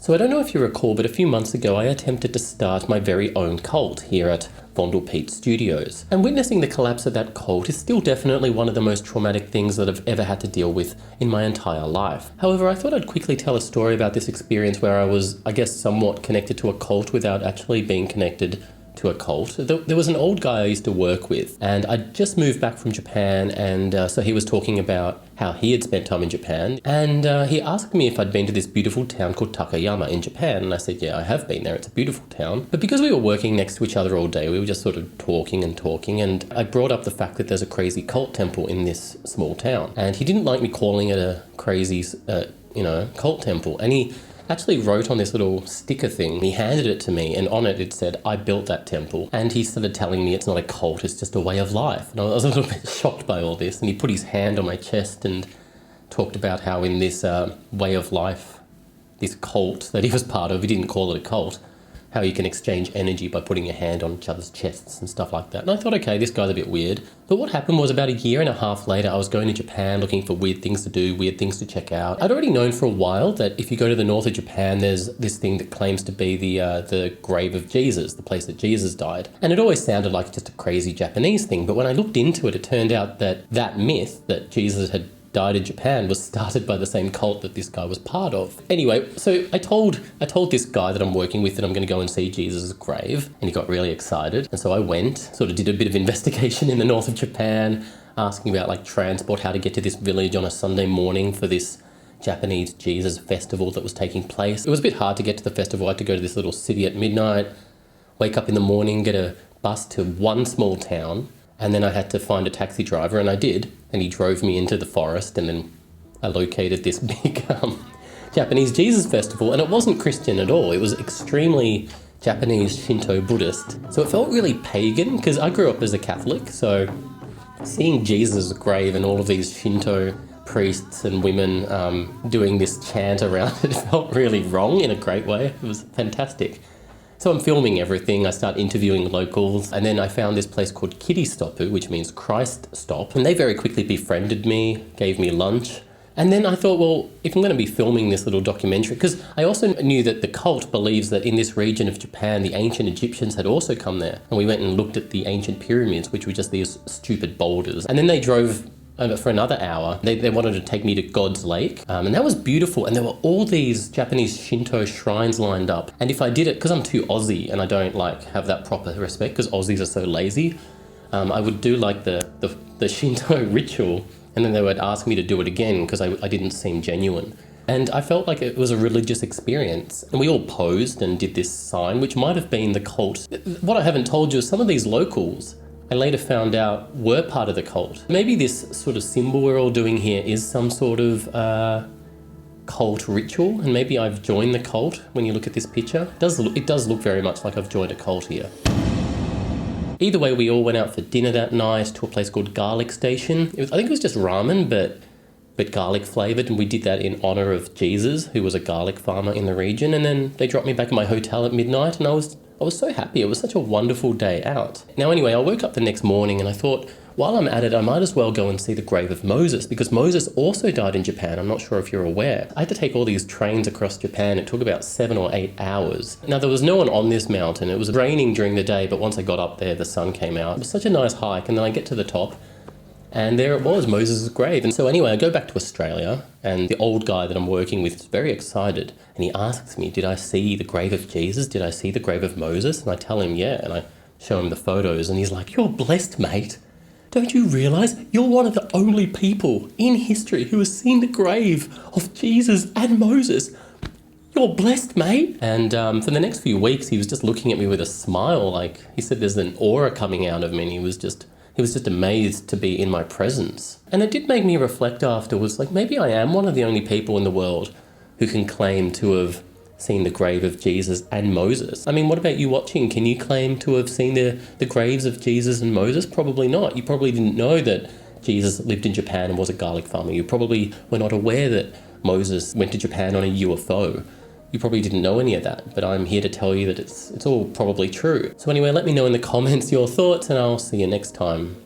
So I don't know if you recall, but a few months ago I attempted to start my very own cult here at Vondelpeet Studios. And witnessing the collapse of that cult is still definitely one of the most traumatic things that I've ever had to deal with in my entire life. However, I thought I'd quickly tell a story about this experience where I was, I guess, somewhat connected to a cult without actually being connected to a cult. There was an old guy I used to work with, and I'd just moved back from Japan, and so he was talking about how he had spent time in Japan, and he asked me if I'd been to this beautiful town called Takayama in Japan, and I said, yeah, I have been there, it's a beautiful town. But because we were working next to each other all day, we were just sort of talking, and I brought up the fact that there's a crazy cult temple in this small town, and he didn't like me calling it a crazy, cult temple, and he actually wrote on this little sticker thing. He handed it to me, and on it said, I built that temple. And he started telling me it's not a cult, it's just a way of life. And I was a little bit shocked by all this. And he put his hand on my chest and talked about how in this way of life, this cult that he was part of, he didn't call it a cult, how you can exchange energy by putting your hand on each other's chests and stuff like that. And I thought, okay, this guy's a bit weird. But what happened was about a year and a half later, I was going to Japan looking for weird things to do, weird things to check out. I'd already known for a while that if you go to the north of Japan, there's this thing that claims to be the grave of Jesus, the place that Jesus died. And it always sounded like just a crazy Japanese thing. But when I looked into it, it turned out that that myth that Jesus had died in Japan was started by the same cult that this guy was part of. Anyway, so I told this guy that I'm working with that I'm going to go and see Jesus' grave, and he got really excited. And so I went, sort of did a bit of investigation in the north of Japan, asking about like transport, how to get to this village on a Sunday morning for this Japanese Jesus festival that was taking place. It was a bit hard to get to the festival. I had to go to this little city at midnight, wake up in the morning, get a bus to one small town, and then I had to find a taxi driver, and I did. And he drove me into the forest, and then I located this big Japanese Jesus festival. And it wasn't Christian at all. It was extremely Japanese Shinto Buddhist. So it felt really pagan, because I grew up as a Catholic. So seeing Jesus' grave and all of these Shinto priests and women doing this chant around it felt really wrong in a great way. It was fantastic. So I'm filming everything, I start interviewing locals, and then I found this place called Kiristopu, which means Christ Stop, and they very quickly befriended me, gave me lunch. And then I thought, well, if I'm going to be filming this little documentary, because I also knew that the cult believes that in this region of Japan, the ancient Egyptians had also come there. And we went and looked at the ancient pyramids, which were just these stupid boulders. And then they drove for another hour. They wanted to take me to God's Lake, and that was beautiful. And there were all these Japanese Shinto shrines lined up. And if I did it, because I'm too Aussie and I don't have that proper respect, because Aussies are so lazy, I would do like the Shinto ritual, and then they would ask me to do it again because I didn't seem genuine. And I felt like it was a religious experience. And we all posed and did this sign, which might have been the cult. What I haven't told you is some of these locals, I later found out, were part of the cult. Maybe this sort of symbol we're all doing here is some sort of cult ritual, and maybe I've joined the cult when you look at this picture. It does look very much like I've joined a cult here. Either way, we all went out for dinner that night to a place called Garlic Station. I think it was just ramen, but garlic flavoured, and we did that in honour of Jesus, who was a garlic farmer in the region. And then they dropped me back at my hotel at midnight, and I was so happy. It was such a wonderful day out. Now anyway, I woke up the next morning and I thought, while I'm at it, I might as well go and see the grave of Moses, because Moses also died in Japan. I'm not sure if you're aware. I had to take all these trains across Japan. It took about 7 or 8 hours. Now there was no one on this mountain. It was raining during the day, but once I got up there, the sun came out. It was such a nice hike, and then I get to the top, and there it was, Moses' grave. And so anyway, I go back to Australia, and the old guy that I'm working with is very excited. And he asks me, did I see the grave of Jesus? Did I see the grave of Moses? And I tell him, yeah. And I show him the photos, and he's like, you're blessed, mate. Don't you realise you're one of the only people in history who has seen the grave of Jesus and Moses? You're blessed, mate. And for the next few weeks, he was just looking at me with a smile. Like, he said there's an aura coming out of me, and he was just amazed to be in my presence. And it did make me reflect afterwards, like maybe I am one of the only people in the world who can claim to have seen the grave of Jesus and Moses. I mean, what about you watching? Can you claim to have seen the graves of Jesus and Moses? Probably not. You probably didn't know that Jesus lived in Japan and was a garlic farmer. You probably were not aware that Moses went to Japan on a UFO. You probably didn't know any of that, but I'm here to tell you that it's all probably true. So anyway, let me know in the comments your thoughts, and I'll see you next time.